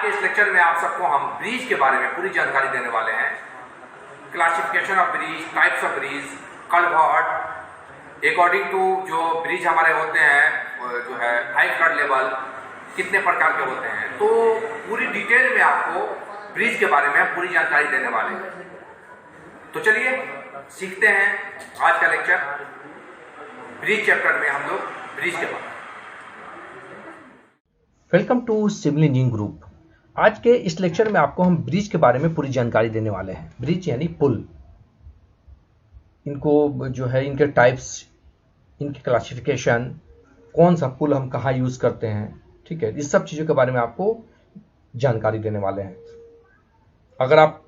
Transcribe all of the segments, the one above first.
के इस लेक्चर में आप सबको हम ब्रिज के बारे में पूरी जानकारी देने वाले हैं। Classification of bridge, types of bridge, culvert, according to जो ब्रिज हमारे होते हैं जो है हाई फ्लड लेवल कितने प्रकार के होते हैं, तो पूरी डिटेल में आपको ब्रिज के बारे में पूरी जानकारी देने वाले हैं। तो चलिए सीखते हैं आज का लेक्चर। ब्रिज चैप्टर में हम लोग ब्रिज के बारे में। Welcome to civil engineering group. आज के इस लेक्चर में आपको हम ब्रिज के बारे में पूरी जानकारी देने वाले हैं। ब्रिज यानी पुल, इनको जो है इनके टाइप्स, इनकी क्लासिफिकेशन, कौन सा पुल हम कहाँ यूज करते हैं, ठीक है, इस सब चीज़ों के बारे में आपको जानकारी देने वाले हैं। अगर आप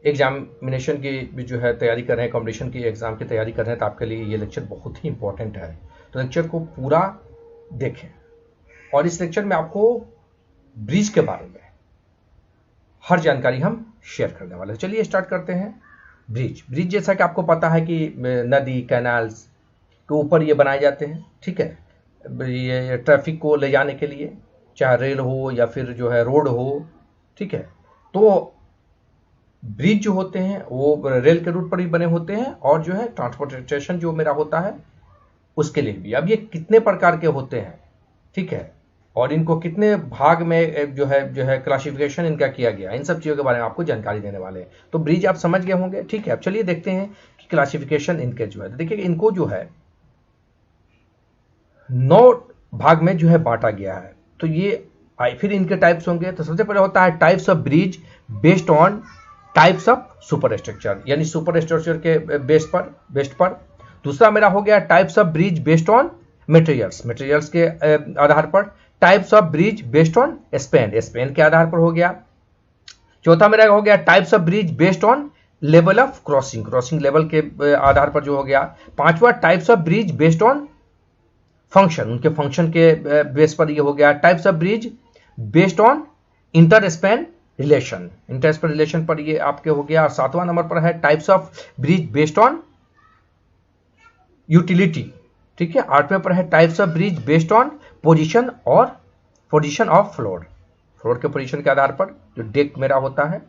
एग्जामिनेशन की जो है तैयारी कर रहे हैं, कॉम्पिटिशन की एग्जाम की तैयारी कर रहे हैं, तो आपके लिए ये लेक्चर बहुत ही इंपॉर्टेंट है। तो लेक्चर को पूरा देखें और इस लेक्चर में आपको ब्रिज के बारे में हर जानकारी हम शेयर करने वाले हैं। चलिए स्टार्ट करते हैं। ब्रिज जैसा कि आपको पता है कि नदी, कैनाल्स के ऊपर ये बनाए जाते हैं, ठीक है, ये ट्रैफिक को ले जाने के लिए, चाहे रेल हो या फिर जो है रोड हो, ठीक है। तो ब्रिज जो होते हैं वो रेल के रूट पर ही बने होते हैं और जो है ट्रांसपोर्टेशन जो मेरा होता है उसके लिए भी। अब ये कितने प्रकार के होते हैं, ठीक है, और इनको कितने भाग में जो है क्लासिफिकेशन इनका किया गया, इन सब चीज़ों के बारे में आपको जानकारी देने वाले हैं। तो ब्रिज आप समझ गए होंगे, ठीक है। अब चलिए देखते हैं कि क्लासिफिकेशन इनके जो है, देखिए इनको जो है 9 भाग में जो है बांटा गया है। तो ये फिर इनके टाइप्स होंगे। तो सबसे पहले होता है types of bridge based on types of super structure, यानी सुपर स्ट्रक्चर के बेस्ड पर। दूसरा मेरा हो गया types of bridge based on materials के आधार पर। Types of bridge based on Spain के आधार पर हो गया। चौथा मेरा हो गया types of bridge based on level of crossing level के आधार पर जो हो गया। पांचवा types of bridge based on function, उनके फंक्शन के बेस पर ये हो गया। Types of bridge based on inter-Spain relation पर ये आपके हो गया। और सातवां नंबर पर है types of bridge based on utility, ठीक है। आठवें पर है types of bridge based on position of floor के पोजीशन के आधार पर जो डेक मेरा होता है।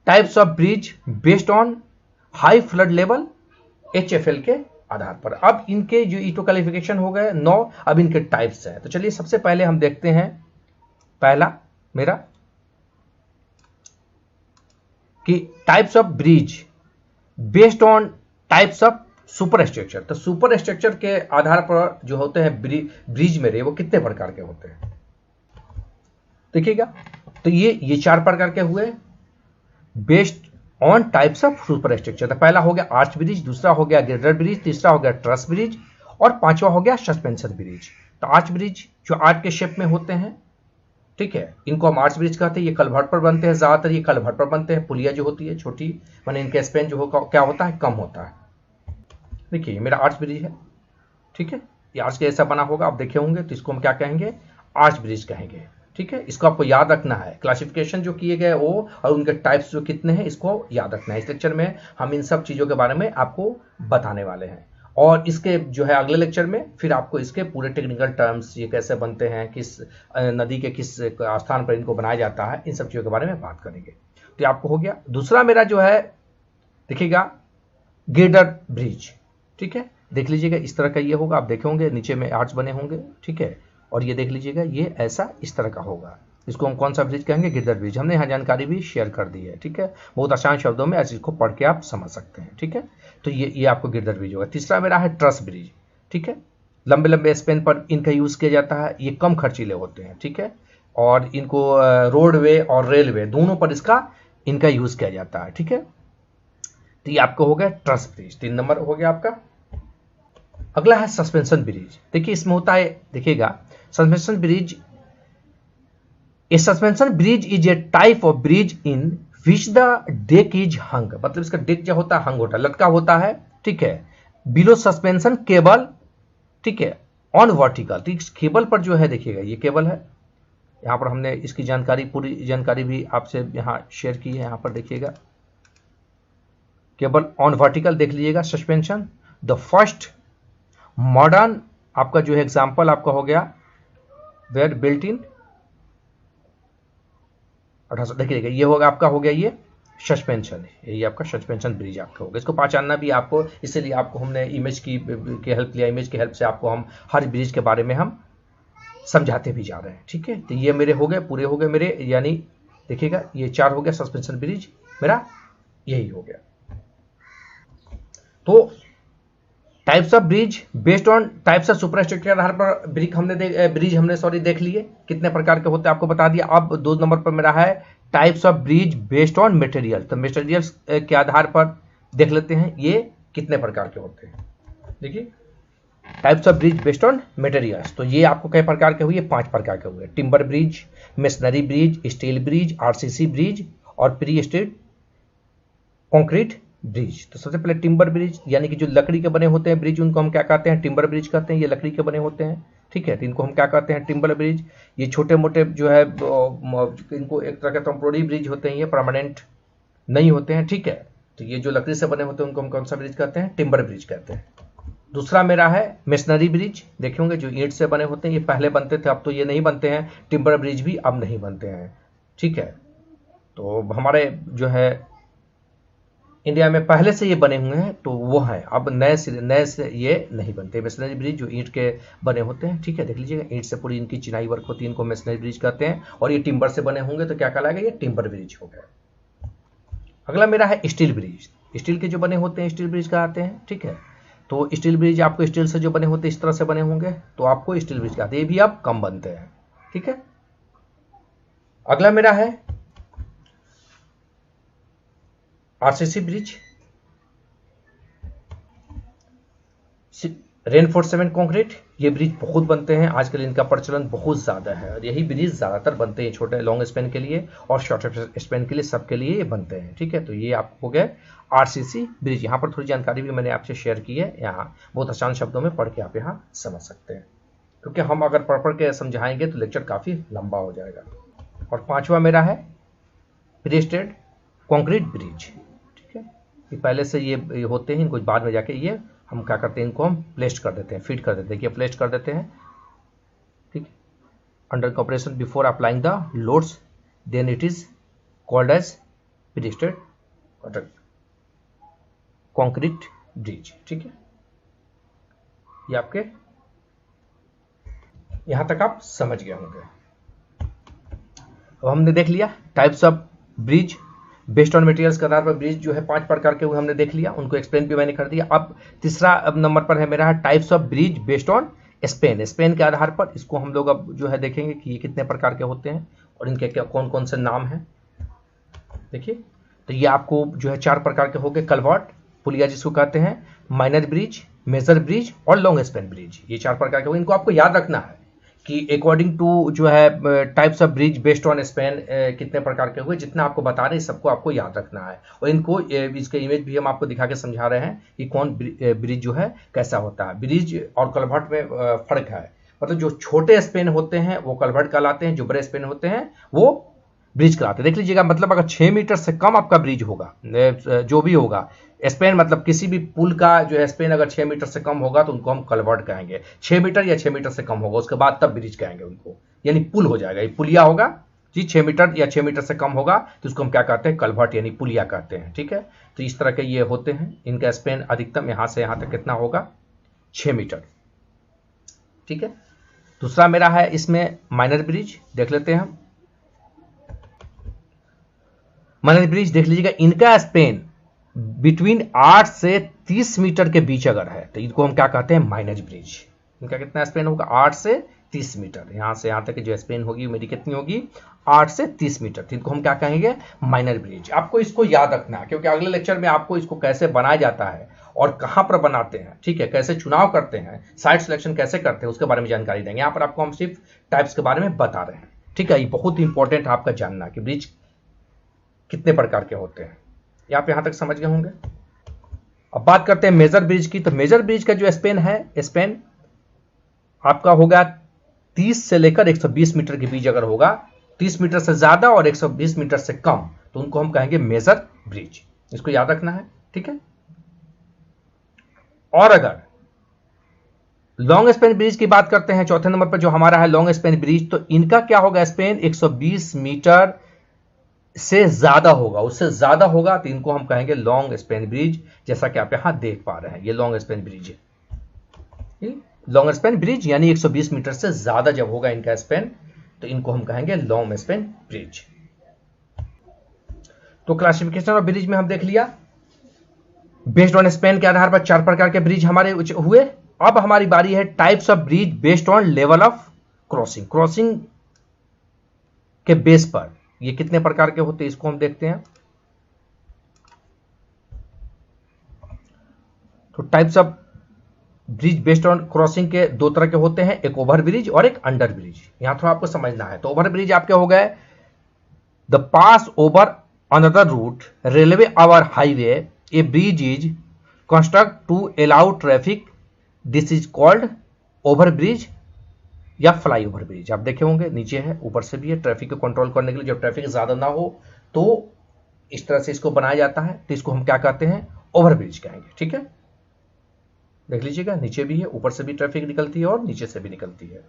Types of bridge based on high flood level HFL के आधार पर। अब इनके जो ईटो क्वालिफिकेशन हो गए 9, अब इनके टाइप्स हैं। तो चलिए सबसे पहले हम देखते हैं पहला मेरा कि types of bridge based on types of super structure. तो सुपर स्ट्रक्चर के आधार पर जो होते हैं ब्रिज मेरे, वो कितने प्रकार के होते हैं देखिएगा। तो ये 4 प्रकार के हुए based on types of super structure. तो पहला हो गया आर्च ब्रिज, दूसरा हो गया गिरडर ब्रिज, तीसरा हो गया ट्रस ब्रिज और पांचवा हो गया सस्पेंशन ब्रिज। तो आर्च ब्रिज जो आर्च के शेप में होते हैं, ठीक है, इनको हम आर्च ब्रिज कहते हैं। ये कलवर्ट पर बनते हैं, ज्यादातर ये कलवर्ट पर बनते हैं। पुलिया जो होती है छोटी, माने इनके स्पेन जो क्या होता है, कम होता है। देखिए ये मेरा आर्च ब्रिज है, ठीक है, ये आर्च के ऐसा बना होगा, आप देखे होंगे। तो इसको हम क्या कहेंगे, आर्च ब्रिज कहेंगे, ठीक है। इसको आपको याद रखना है, क्लासिफिकेशन जो किए गए वो और उनके टाइप्स जो कितने हैं इसको याद रखना है। इस लेक्चर में हम इन सब चीज़ों के बारे में आपको बताने वाले हैं और इसके जो है अगले लेक्चर में फिर आपको इसके पूरे टेक्निकल टर्म्स, ये कैसे बनते हैं, किस नदी के किस स्थान पर इनको बनाया जाता है, इन सब चीज़ों के बारे में बात करेंगे। तो आपको हो गया। दूसरा मेरा जो है देखिएगा गिरडर ब्रिज, ठीक है, देख लीजिएगा इस तरह का ये होगा, आप देखे होंगे नीचे में आर्च बने होंगे, ठीक है, और ये देख लीजिएगा ये ऐसा इस तरह का होगा। इसको हम कौन सा ब्रिज कहेंगे, गिरडर ब्रिज। हमने यहाँ जानकारी भी शेयर कर दी है, ठीक है, बहुत आसान शब्दों में ऐसे इसको पढ़ के आप समझ सकते हैं, ठीक है। तो ये आपको गिरडर ब्रिज होगा। तीसरा मेरा है ट्रस ब्रिज, ठीक है, लंबे स्पेन पर इनका यूज किया जाता है। ये कम खर्चीले होते हैं, ठीक है, और इनको रोडवे और रेलवे दोनों पर इनका यूज किया जाता है, ठीक है। तो ये आपको हो गया ट्रस ब्रिज, 3 नंबर हो गया आपका। अगला है सस्पेंशन ब्रिज। देखिए इसमें होता है, देखिएगा suspension bridge, a suspension bridge is a type of bridge in which the deck is hung, मतलब इसका डेक जो होता है हंग होता है, लटका होता है, ठीक है, बिलो सस्पेंशन केबल, ठीक है, ऑन वर्टिकल। तो इस केबल पर जो है देखिएगा ये केबल है, यहाँ पर हमने इसकी जानकारी, पूरी जानकारी भी आपसे यहाँ शेयर की है। यहाँ पर देखिएगा केबल ऑन वर्टिकल देख लीजिएगा सस्पेंशन। द फर्स्ट मॉडर्न आपका जो है एग्जाम्पल आपका हो गया वेयर बिल्ट इन 1800। देखिए ये होगा आपका, हो गया ये सस्पेंशन, ये आपका सस्पेंशन ब्रिज आपका होगा। इसको पहचानना भी आपको, इसीलिए आपको हमने इमेज की हेल्प लिया। इमेज की हेल्प से आपको हम हर ब्रिज के बारे में हम समझाते भी जा रहे हैं, ठीक है। तो ये मेरे हो गए, पूरे हो गए मेरे, यानी देखिएगा ये 4 हो गया सस्पेंशन ब्रिज मेरा, यही हो गया। तो types of bridge based on types of superstructure के आधार पर ब्रिज हमने देख लिए कितने प्रकार के होते हैं, आपको बता दिया। अब 2 नंबर पर मेरा है types of bridge based on material. तो मटेरियल्स के आधार पर देख लेते हैं ये कितने प्रकार के होते हैं। देखिए types of bridge based on materials, तो ये आपको कई प्रकार के हुए, 5 प्रकार के हुए। Timber bridge, masonry bridge, steel bridge, RCC bridge और प्री स्टेड कंक्रीट ब्रिज। तो सबसे पहले टिम्बर ब्रिज, यानी कि जो लकड़ी के बने होते हैं ब्रिज, उनको हम क्या कहते हैं, टिम्बर ब्रिज कहते हैं। ये लकड़ी के बने होते हैं, ठीक है, तो इनको हम क्या कहते हैं, टिम्बर ब्रिज। ये छोटे मोटे जो है इनको एक तरह के टेम्पोररी ब्रिज होते हैं, ये परमानेंट नहीं होते हैं, ठीक है। तो ये जो लकड़ी से बने होते हैं उनको हम कौन सा ब्रिज कहते हैं, टिम्बर ब्रिज कहते हैं। दूसरा मेरा है मेसनरी ब्रिज, देखे होंगे जो ईंट से बने होते हैं, ये पहले बनते थे, अब तो ये नहीं बनते हैं। टिम्बर ब्रिज भी अब नहीं बनते हैं, ठीक है। तो हमारे जो है इंडिया में पहले से ये बने हुए हैं, तो वो है, अब नए से ये नहीं बनते। मेसनरी ब्रिज जो ईंट के बने होते हैं, ठीक है, देख लीजिएगा ईंट से पूरी इनकी चिनाई वर्क होती है, इनको मेसनरी ब्रिज कहते हैं। और ये टिम्बर से बने होंगे तो क्या कहलाएगा, ये टिम्बर ब्रिज हो गया। अगला मेरा है स्टील ब्रिज। स्टील के जो बने होते हैं स्टील ब्रिज कहते हैं, ठीक है। तो स्टील ब्रिज आपको स्टील से जो बने होते हैं इस तरह से बने होंगे तो आपको स्टील ब्रिज कहते हैं, ये भी आप कम बनते हैं, ठीक है। अगला मेरा है आरसीसी ब्रिज, रेनफोर्समेंट कंक्रीट। ये ब्रिज बहुत बनते हैं आजकल, इनका प्रचलन बहुत ज़्यादा है और यही ब्रिज ज़्यादातर बनते हैं छोटे लॉन्ग स्पेन के लिए और शॉर्ट स्पेन के लिए, सबके लिए ये बनते हैं, ठीक है। तो ये आपको हो गए आरसीसी ब्रिज। यहाँ पर थोड़ी जानकारी भी मैंने आपसे शेयर की है, यहाँ बहुत आसान शब्दों में पढ़ के आप यहाँ समझ सकते हैं, क्योंकि हम अगर पढ़ के समझाएंगे तो लेक्चर काफ़ी लंबा हो जाएगा। और 5वां मेरा है प्री स्टेड कंक्रीट ब्रिज, ठीक है। ये पहले से ये होते हैं, इनको बाद में जाके ये हम क्या करते हैं, इनको हम प्लेस्ड कर देते हैं, फिट कर देते हैं, ये प्लेस्ड कर देते हैं, ठीक है। Under compression before applying the loads, then it is called as prestressed concrete bridge, ठीक है। ये आपके यहां तक आप समझ गए होंगे। अब हमने देख लिया types of bridge based on materials के आधार पर ब्रिज जो है 5 प्रकार के हुए, हमने देख लिया, उनको एक्सप्लेन भी मैंने कर दिया। अब तीसरा नंबर पर है मेरा types of bridge based on Spain. Spain के आधार पर इसको हम लोग अब जो है देखेंगे कि ये कितने प्रकार के होते हैं और इनके क्या कौन कौन से नाम हैं। देखिए तो ये आपको जो है 4 प्रकार के हो गए, कलवर्ट, पुलिया जिसको कहते हैं, माइनर ब्रिज, मेजर ब्रिज और लॉन्ग स्पेन ब्रिज। ये 4 प्रकार के हो गए, इनको आपको याद रखना है कि अकॉर्डिंग टू जो है types of bridge based on Spain कितने प्रकार के हुए, जितना आपको बता रहे हैं सबको आपको याद रखना है। और इनको इसके इमेज भी हम आपको दिखा के समझा रहे हैं कि कौन ब्रिज जो है कैसा होता है। ब्रिज और कलवर्ट में फर्क है, मतलब जो छोटे स्पेन होते हैं वो कलवर्ट कहलाते हैं, जो बड़े स्पेन होते हैं वो ब्रिज कहलाते हैं। देख लीजिएगा, मतलब अगर 6 मीटर से कम आपका ब्रिज होगा, जो भी होगा स्पेन, मतलब किसी भी पुल का जो है स्पेन अगर 6 मीटर से कम होगा तो उनको हम कलवर्ट कहेंगे। 6 मीटर या 6 मीटर से कम होगा उसके बाद तब ब्रिज कहेंगे उनको, यानी पुल हो जाएगा। ये पुलिया होगा जी, 6 मीटर या 6 मीटर से कम होगा तो उसको हम क्या कहते हैं, कलवर्ट यानी पुलिया कहते हैं, ठीक है। तो इस तरह के ये होते हैं, इनका स्पेन अधिकतम यहाँ से यहाँ तक कितना होगा, 6 मीटर, ठीक है। दूसरा मेरा है इसमें माइनर ब्रिज, देख लेते हैं हम। माइनर ब्रिज देख लीजिएगा, इनका स्पेन बिटवीन 8 से 30 मीटर के बीच अगर है तो इनको हम क्या कहते हैं, माइनर ब्रिज। इनका कितना स्पेन होगा, 8 से 30 मीटर, यहां से यहां तक की जो स्पेन होगी मेरी कितनी होगी, 8 से 30 मीटर। तो इनको हम क्या कहेंगे, माइनर ब्रिज। आपको इसको याद रखना है क्योंकि अगले लेक्चर में आपको इसको कैसे बनाया जाता है और कहां पर बनाते हैं, ठीक है, कैसे चुनाव करते हैं, साइट सिलेक्शन कैसे करते हैं, उसके बारे में जानकारी देंगे। यहाँ पर आपको हम सिर्फ टाइप्स के बारे में बता रहे हैं, ठीक है। ये बहुत इंपॉर्टेंट है आपका जानना कि ब्रिज कितने प्रकार के होते हैं। आप यहां तक समझ गए होंगे। अब बात करते हैं मेजर ब्रिज की। तो मेजर ब्रिज का जो स्पेन है, स्पेन आपका होगा 30 से लेकर 120 मीटर के बीच अगर होगा, 30 मीटर से ज्यादा और 120 मीटर से कम तो उनको हम कहेंगे मेजर ब्रिज। इसको याद रखना है, ठीक है। और अगर लॉन्ग स्पेन ब्रिज की बात करते हैं, चौथे नंबर पर जो हमारा है लॉन्ग स्पेन ब्रिज, तो इनका क्या होगा, स्पेन 120 मीटर से ज्यादा होगा, उससे ज्यादा होगा तो इनको हम कहेंगे लॉन्ग स्पैन ब्रिज, जैसा कि आप यहां देख पा रहे हैं ये लॉन्ग स्पैन ब्रिज है। लॉन्ग स्पैन ब्रिज यानी 120 मीटर से ज्यादा जब होगा इनका स्पैन तो इनको हम कहेंगे लॉन्ग स्पैन ब्रिज। तो क्लासिफिकेशन ऑफ ब्रिज में हम देख लिया, बेस्ड ऑन स्पैन के आधार पर 4 प्रकार के ब्रिज हमारे हुए। अब हमारी बारी है types of bridge based on level of crossing. Crossing के बेस पर ये कितने प्रकार के होते हैं इसको हम देखते हैं। तो types of bridge based on crossing के 2 तरह के होते हैं, एक ओवर ब्रिज और एक अंडर ब्रिज। यहां थोड़ा आपको समझना है। तो ओवर ब्रिज आपके हो गए the pass over another route railway और highway, a bridge is construct to allow traffic, this is called over bridge या फ्लाई ओवर ब्रिज। आप देखे होंगे नीचे है ऊपर से भी है, ट्रैफिक को कंट्रोल करने के लिए, जब ट्रैफिक ज्यादा ना हो तो इस तरह से इसको बनाया जाता है, तो इसको हम क्या कहते हैं ओवर ब्रिज कहेंगे। ठीक है, देख लीजिएगा नीचे भी है ऊपर से भी ट्रैफिक निकलती है और नीचे से भी निकलती है,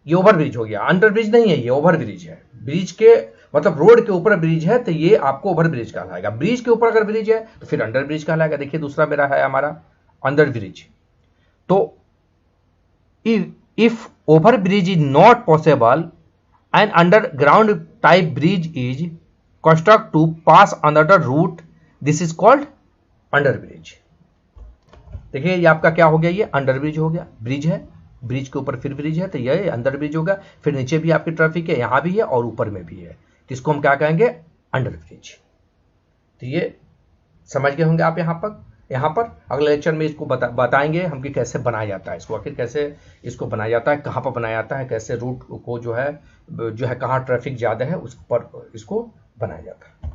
ये ओवर ब्रिज हो गया। अंडर ब्रिज नहीं है, ये ओवर ब्रिज है। ब्रिज के मतलब रोड के ऊपर ब्रिज है तो ये आपको ओवर ब्रिज कहलाएगा। ब्रिज के ऊपर अगर ब्रिज है तो फिर अंडर ब्रिज कहलाएगा। देखिए दूसरा मेरा है हमारा अंडर ब्रिज। तो if over bridge is not possible and underground type bridge is construct to pass another route, this is called under bridge. देखिए ये आपका क्या हो गया, ये अंडर ब्रिज हो गया। ब्रिज है, ब्रिज के ऊपर फिर ब्रिज है तो ये अंडर ब्रिज होगा। फिर नीचे भी आपकी ट्रैफिक है, यहां भी है और ऊपर में भी है, तो इसको हम क्या कहेंगे अंडर ब्रिज। तो ये समझ गए होंगे आप यहां पर अगले लेक्चर में इसको बताएंगे हम कि कैसे बनाया जाता है इसको, आखिर कैसे इसको बनाया जाता है, कहां पर बनाया जाता है, कैसे रूट को जो है कहां ट्रैफिक ज्यादा है उस पर इसको बनाया जाता है।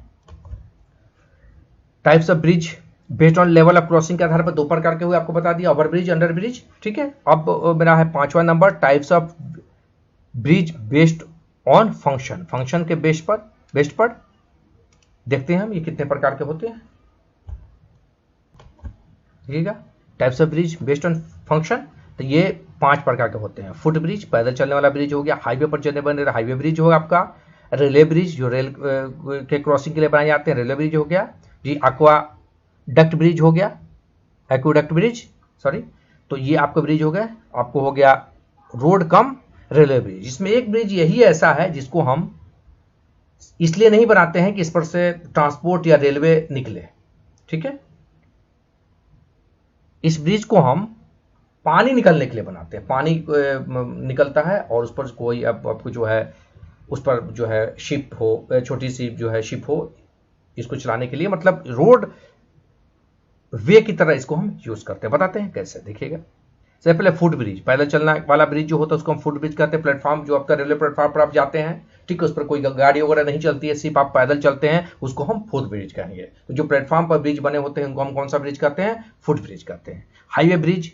Types of bridge based on level of crossing के आधार पर 2 प्रकार के हुए, आपको बता दिया ओवर ब्रिज अंडर ब्रिज। ठीक है, अब मेरा है 5वां नंबर types of bridge based on function. Function के बेस पर देखते हैं हम ये कितने प्रकार के होते हैं। देखिएगा types of bridge based on function, तो ये 5 प्रकार के होते हैं। फुट ब्रिज पैदल चलने वाला ब्रिज हो गया, हाईवे पर चलने वाला हाईवे ब्रिज होगा आपका, रेलवे ब्रिज जो रेल के क्रॉसिंग के लिए बनाए जाते हैं रेलवे ब्रिज हो गया जी, एक्वाडक्ट ब्रिज हो गया, एक्वाडक्ट ब्रिज सॉरी। तो ये आपका ब्रिज हो गया, आपको हो गया रोड कम रेलवे ब्रिज। इसमें एक ब्रिज यही ऐसा है जिसको हम इसलिए नहीं बनाते हैं कि इस पर से ट्रांसपोर्ट या रेलवे निकले। ठीक है, इस ब्रिज को हम पानी निकलने के लिए बनाते हैं। पानी निकलता है और उस पर कोई आपको जो है उस पर जो है शिप हो, छोटी सी जो है शिप हो, इसको चलाने के लिए मतलब रोड वे की तरह इसको हम यूज करते हैं। बताते हैं कैसे, देखिएगा। सबसे पहले फुट ब्रिज, पैदल चलना वाला ब्रिज जो होता है उसको हम फुट ब्रिज कहते हैं। प्लेटफॉर्म जो आपका रेलवे प्लेटफॉर्म पर आप जाते हैं, ठीक है, उस पर कोई गाड़ी वगैरह नहीं चलती है, सिर्फ आप पैदल चलते हैं, उसको हम फुट ब्रिज कहेंगे। तो जो प्लेटफॉर्म पर ब्रिज बने होते हैं उनको हम कौन सा ब्रिज कहते हैं, फुट ब्रिज कहते हैं। हाईवे ब्रिज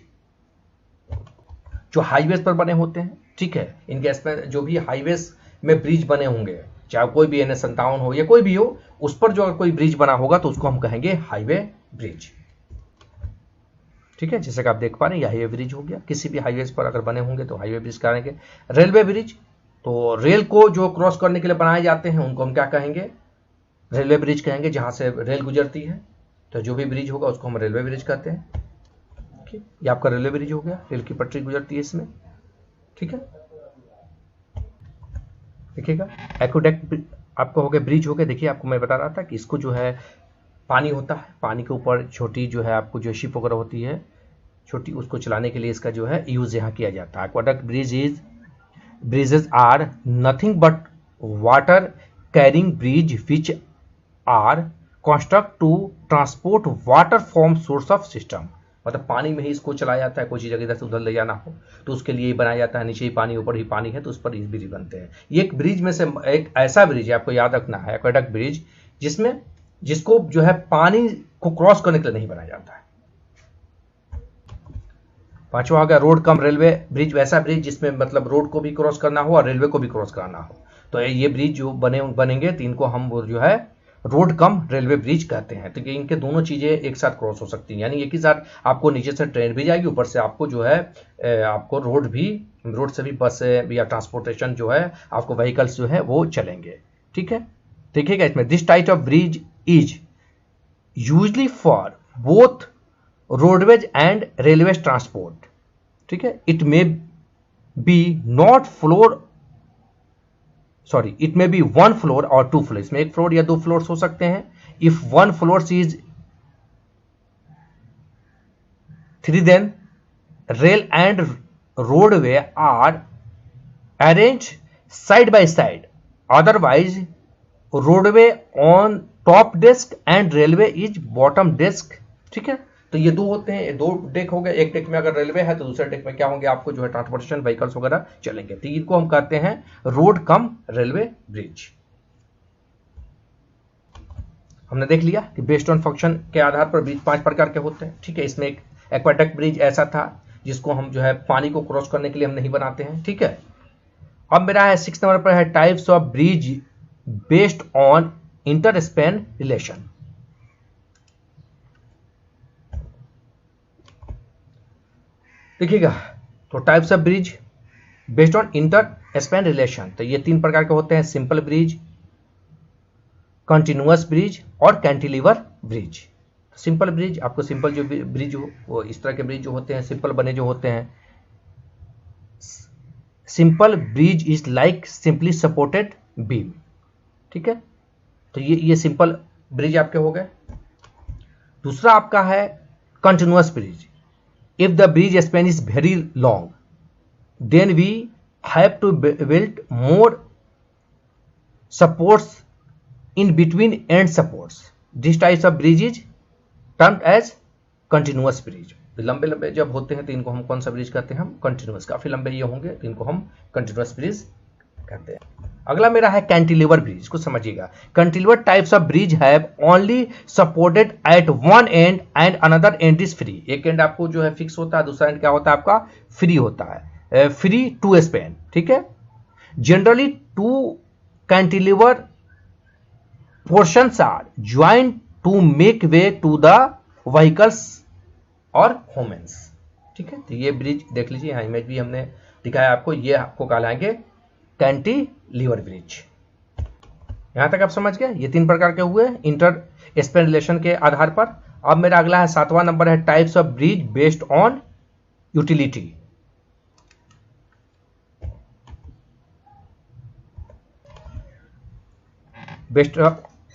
जो हाईवे पर बने होते हैं, ठीक है, इनके जो भी हाईवे में ब्रिज बने होंगे, चाहे कोई भी NH57 हो या कोई भी हो, उस पर जो अगर कोई ब्रिज बना होगा तो उसको हम कहेंगे हाईवे ब्रिज। ठीक है, जैसे कि आप देख पा रहे हैं हाईवे ब्रिज हो गया। किसी भी हाईवे पर अगर बने होंगे तो हाईवे ब्रिज कहेंगे। रेलवे ब्रिज, तो रेल को जो क्रॉस करने के लिए बनाए जाते हैं उनको हम क्या कहेंगे, रेलवे ब्रिज कहेंगे, जहां से रेल गुजरती है। तो जो भी ब्रिज होगा उसको हम रेलवे ब्रिज कहते हैं। ठीक, ये आपका रेलवे ब्रिज हो गया, रेल की पटरी गुजरती है इसमें। ठीक है, देखिएगा एक्वाडक्ट आपको हो गया, ब्रिज हो गया। देखिए आपको मैं बता रहा था कि इसको जो है पानी होता है, पानी के ऊपर छोटी जो है आपको जो शिप वगैरह होती है छोटी, उसको चलाने के लिए इसका जो है यूज यहाँ किया जाता है। Aqueduct bridges are nothing but water carrying bridge which are construct to transport water from source of system. मतलब पानी में ही इसको चलाया जाता है, कोई चीज़ अगर इधर से उधर ले जाना हो तो उसके लिए बनाया जाता है। नीचे ही पानी ऊपर ही पानी है तो उस पर इस ब्रिज बनते हैं। ये एक ब्रिज में से एक ऐसा ब्रिज है, आपको याद रखना है, एक्वाडक्ट ब्रिज, जिसको जो है पानी को क्रॉस करने के लिए नहीं बनाया जाता है। 5वां आ गया रोड कम रेलवे ब्रिज, वैसा ब्रिज जिसमें मतलब रोड को भी क्रॉस करना हो और रेलवे को भी क्रॉस कराना हो। तो ये ब्रिज जो बनेंगे तो इनको हम जो है रोड कम रेलवे ब्रिज कहते हैं। तो इनके दोनों चीजें एक साथ क्रॉस हो सकती हैं, यानी एक ही साथ आपको नीचे से ट्रेन भी जाएगी, ऊपर से आपको जो है आपको रोड से भी बस या ट्रांसपोर्टेशन जो है आपको व्हीकल्स जो है वो चलेंगे। ठीक है, देखिएगा इसमें, this type of bridge is usually for both roadways and railway transport, ठीक है। It may be not floor, sorry, it may be one floor और टू फ्लोर, इसमें एक फ्लोर या दो फ्लोर हो सकते हैं। If one floor is 3, then rail and roadway are arranged side by side, otherwise roadway on top desk and railway is bottom desk, ठीक है। तो ये दो होते हैं, ये दो डेक हो गए। एक डेक में अगर रेलवे है तो दूसरे डेक में क्या होंगे, आपको जो है ट्रांसपोर्टेशन व्हीकल्स वगैरह चलेंगे। तो इनको हम कहते हैं रोड कम रेलवे ब्रिज। हमने देख लिया कि बेस्ड ऑन फंक्शन के आधार पर ब्रिज 5 प्रकार के होते हैं, ठीक है। इसमें एक एक्वाडक्ट ब्रिज ऐसा था जिसको हम जो है पानी को क्रॉस करने के लिए हम नहीं बनाते हैं, ठीक है। अब मेरा है 6 नंबर पर है types of bridge based on inter Spain relation. देखिएगा, तो types of bridge based on inter Spain relation, तो ये 3 प्रकार के होते हैं, सिंपल ब्रिज, कंटिन्यूअस ब्रिज और कैंटिलीवर ब्रिज। सिंपल ब्रिज, आपको सिंपल जो ब्रिज हो वो इस तरह के ब्रिज जो होते हैं सिंपल बने जो होते हैं। Simple bridge is like simply supported beam, ठीक है। तो ये सिंपल ब्रिज आपके हो गए। दूसरा आपका है continuous bridge. If the bridge span is very long then we have to build more supports in between end supports. This types of bridge is termed as continuous bridge. लंबे लंबे जब होते हैं तो इनको हम कौन सा ब्रिज कहते हैं, हम कंटिन्यूअस। काफी लंबे ये होंगे तो इनको हम कंटिन्यूअस ब्रिज कहते हैं। अगला मेरा है कैंटिलीवर ब्रिज, को समझिएगा। Cantilever types of bridge have only supported eight one and and another and is free. एक एंड आपको जो है फिक्स होता है, दूसरा एंड क्या होता है आपका फ्री होता है, फ्री टू स्पैन, ठीक है। Generally two cantilever portions are joined to make way to the vehicles और humans, ठीक है। तो ये ब्रिज देख लीजिए, यहाँ इमेज भी हमने दिखाया आपको, ये आपको कहलाएंगे कैंटिलीवर ब्रिज। यहां तक आप समझ गए, ये 3 प्रकार के हुए इंटर स्पेन रिलेशन के आधार पर। अब मेरा अगला है 7वां नंबर है types of bridge based on utility. Based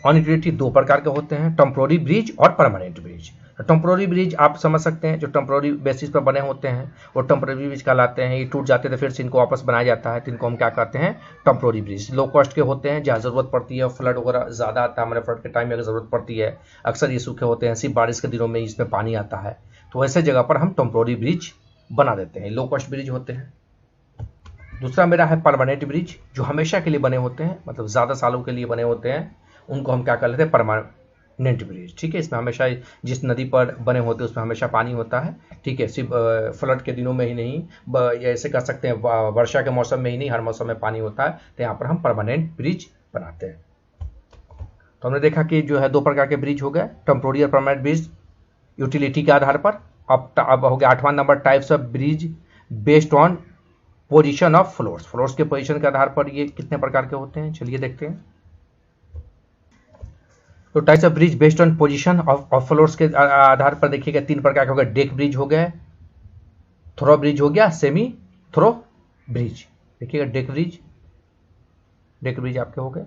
on utility 2 प्रकार के होते हैं, टेम्पोररी ब्रिज और परमानेंट ब्रिज। टेम्पोररी ब्रिज आप समझ सकते हैं, जो टेम्पोररी बेसिस पर बने होते हैं वो टेम्पोररी ब्रिज कहलाते हैं। ये टूट जाते थे फिर से इनको वापस बनाया जाता है, तो इनको हम क्या कहते हैं, टेम्पोररी ब्रिज। लो कॉस्ट के होते हैं, जहाँ जरूरत पड़ती है, फ्लड वगैरह ज़्यादा आता है, हमारे फ्लड के टाइम में अगर जरूरत पड़ती है, अक्सर ये सूखे होते हैं, सिर्फ बारिश के दिनों में इसमें पानी आता है, तो ऐसे जगह पर हम टेम्पोररी ब्रिज बना देते हैं, लो कॉस्ट ब्रिज होते हैं। दूसरा मेरा है परमानेंट ब्रिज, जो हमेशा के लिए बने होते हैं, मतलब ज़्यादा सालों के लिए बने होते हैं, उनको हम क्या कर लेते हैं, परमानेंट ब्रिज, ठीक है। इसमें हमेशा जिस नदी पर बने होते हैं उसमें हमेशा पानी होता है, ठीक है। सिर्फ फ्लड के दिनों में ही नहीं, ऐसे कह सकते हैं वर्षा के मौसम में ही नहीं, हर मौसम में पानी होता है, तो यहाँ पर हम परमानेंट ब्रिज बनाते हैं। तो हमने देखा कि जो है 2 प्रकार के ब्रिज हो गए, टेम्पोररी और परमानेंट ब्रिज यूटिलिटी के आधार पर। अब हो गया 8वां नंबर types of bridge based on position of floors. Floors के पोजीशन के आधार पर ये कितने प्रकार के होते हैं, चलिए देखते हैं। तो types of bridge based on position of floors के आधार पर देखिएगा 3 प्रकार के हो गए, डेक ब्रिज हो गया, थ्रो ब्रिज हो गया, सेमी थ्रो ब्रिज। देखिएगा डेक ब्रिज आपके हो गए।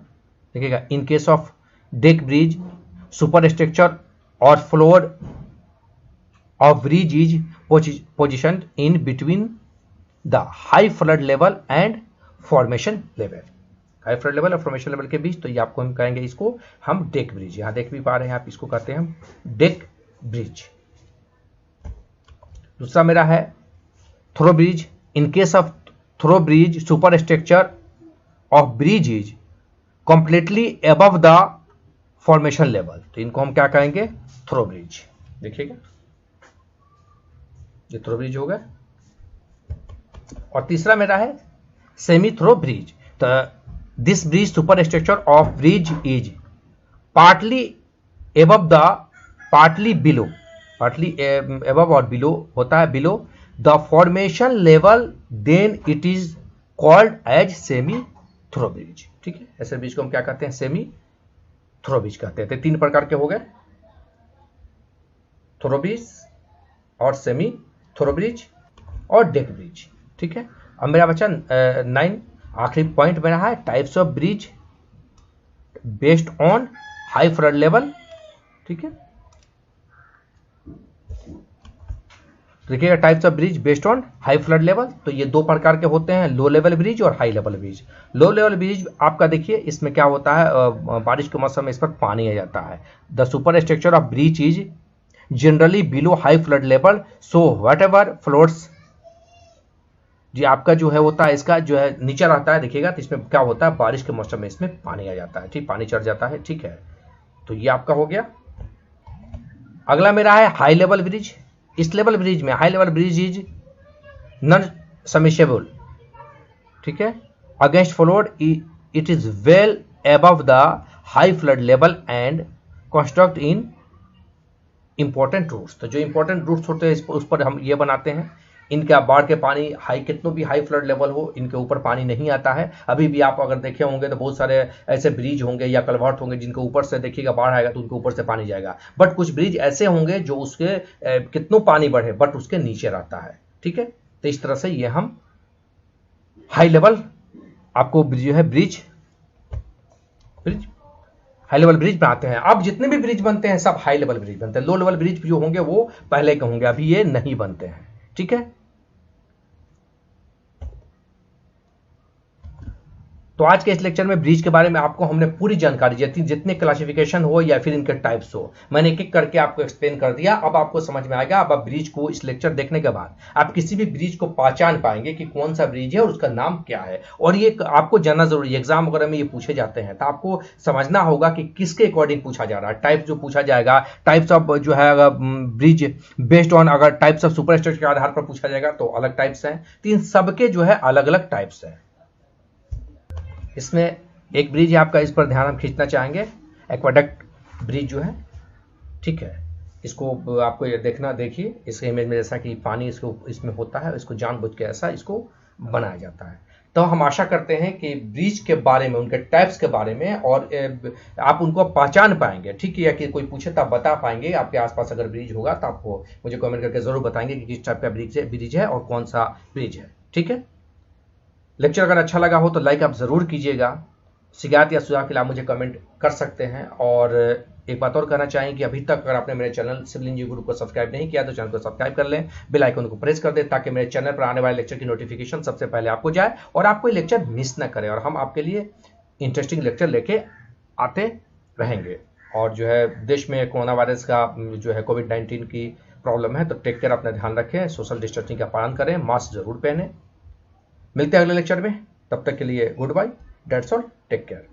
देखिएगा in case of deck bridge superstructure और floor of bridge is position in between the high flood level and formation level. High flood level और formation level के बीच, तो ये आपको हम कहेंगे, इसको हम डेक ब्रिज, यहाँ देख भी पा रहे हैं आप, इसको कहते हैं हम डेक ब्रिज। दूसरा मेरा है through bridge. In case of through bridge superstructure of bridge is completely above the formation level, तो इनको हम क्या कहेंगे, थ्रो ब्रिज। देखिएगा ये थ्रो ब्रिज हो गया। और तीसरा मेरा है सेमी थ्रो ब्रिज। तो this bridge superstructure of bridge is partly above the partly below, partly above और बिलो होता है, below the formation level, then it is called as semi through bridge, ठीक है। ऐसे ब्रिज को हम क्या कहते हैं, सेमी थ्रो ब्रिज कहते हैं। तो 3 प्रकार के हो गए, थ्रो ब्रिज और सेमी थ्रो ब्रिज और डेक ब्रिज। ठीक है, अब मेरा बच्चा 9 आखिरी पॉइंट मेरा है types of bridge based on high flood level. ठीक है, देखिएगा types of bridge based on high flood level. तो ये 2 प्रकार के होते हैं, लो लेवल ब्रिज और high level bridge. Low level bridge आपका देखिए इसमें क्या होता है, बारिश के मौसम में इस पर पानी आ जाता है। The superstructure of bridge is generally below high flood level, so whatever floats, जी आपका जो है होता है इसका जो है नीचे रहता है। देखिएगा तो इसमें क्या होता है, बारिश के मौसम में इसमें पानी आ जाता है। ठीक, पानी चढ़ जाता है। ठीक है, तो ये आपका हो गया। अगला मेरा है हाई लेवल ब्रिज। इस लेवल ब्रिज में high level bridge is non submersible. ठीक है, against flood it is well above the high flood level and construct in important routes. तो जो इंपॉर्टेंट रूट्स होते हैं उस पर हम ये बनाते हैं। इनका बाढ़ के पानी हाई, कितनों भी हाई फ्लड लेवल हो, इनके ऊपर पानी नहीं आता है। अभी भी आप अगर देखे होंगे तो बहुत सारे ऐसे ब्रिज होंगे या कलवर्ट होंगे जिनके ऊपर से देखिएगा बाढ़ आएगा तो उनके ऊपर से पानी जाएगा। बट कुछ ब्रिज ऐसे होंगे जो उसके कितनों पानी बढ़े बट उसके नीचे रहता है। ठीक है, तो इस तरह से ये हम हाई लेवल आपको जो है ब्रिज हाई लेवल ब्रिज बनाते हैं। अब जितने भी ब्रिज बनते हैं सब हाई लेवल ब्रिज बनते हैं। लो लेवल ब्रिज जो होंगे वो पहले के होंगे, अभी ये नहीं बनते हैं। ठीक है, तो आज के इस लेक्चर में ब्रिज के बारे में आपको हमने पूरी जानकारी जितने क्लासिफिकेशन हो या फिर इनके टाइप्स हो, मैंने एक एक करके आपको एक्सप्लेन कर दिया। अब आपको समझ में आएगा। अब आप ब्रिज को इस लेक्चर देखने के बाद आप किसी भी ब्रिज को पहचान पाएंगे कि कौन सा ब्रिज है और उसका नाम क्या है। और ये आपको जानना जरूरी है, एग्जाम वगैरह में ये पूछे जाते हैं तो आपको समझना होगा कि किसके अकॉर्डिंग पूछा जा रहा है। टाइप जो पूछा जाएगा, टाइप्स ऑफ जो है ब्रिज बेस्ड ऑन, अगर टाइप्स ऑफ सुपर स्ट्रक्चर के आधार पर पूछा जाएगा तो अलग टाइप्स हैं। तो इन सबके जो है अलग अलग टाइप्स हैं। इसमें एक ब्रिज है आपका, इस पर ध्यान हम खींचना चाहेंगे, एक्वाडक्ट ब्रिज जो है। ठीक है, इसको आपको ये देखना, देखिए इस इमेज में जैसा कि पानी इसको इसमें होता है, इसको जानबूझ के ऐसा इसको बनाया जाता है। तो हम आशा करते हैं कि ब्रिज के बारे में, उनके टाइप्स के बारे में और आप उनको पहचान पाएंगे। ठीक है, या कि कोई पूछे तो आप बता पाएंगे। आपके आसपास अगर ब्रिज होगा तो आपको मुझे कमेंट करके जरूर बताएंगे कि किस टाइप का ब्रिज है और कौन सा ब्रिज है। ठीक है, लेक्चर अगर अच्छा लगा हो तो लाइक आप ज़रूर कीजिएगा। शिकायत या सुझाव के लिए आप मुझे कमेंट कर सकते हैं। और एक बात और कहना चाहें कि अभी तक अगर आपने मेरे चैनल सिविल इंजीनियरिंग गुरु को सब्सक्राइब नहीं किया तो चैनल को सब्सक्राइब कर लें, बेल आइकन को प्रेस कर दें ताकि मेरे चैनल पर आने वाले लेक्चर की नोटिफिकेशन सबसे पहले आपको जाए और आप कोई लेक्चर मिस ना करें। और हम आपके लिए इंटरेस्टिंग लेक्चर लेके आते रहेंगे। और जो है देश में कोरोना वायरस का जो है कोविड-19 की प्रॉब्लम है, तो टेक केयर, अपना ध्यान रखें, सोशल डिस्टेंसिंग का पालन करें, मास्क जरूर पहने। मिलते हैं अगले लेक्चर में, तब तक के लिए goodbye, that's all, take care.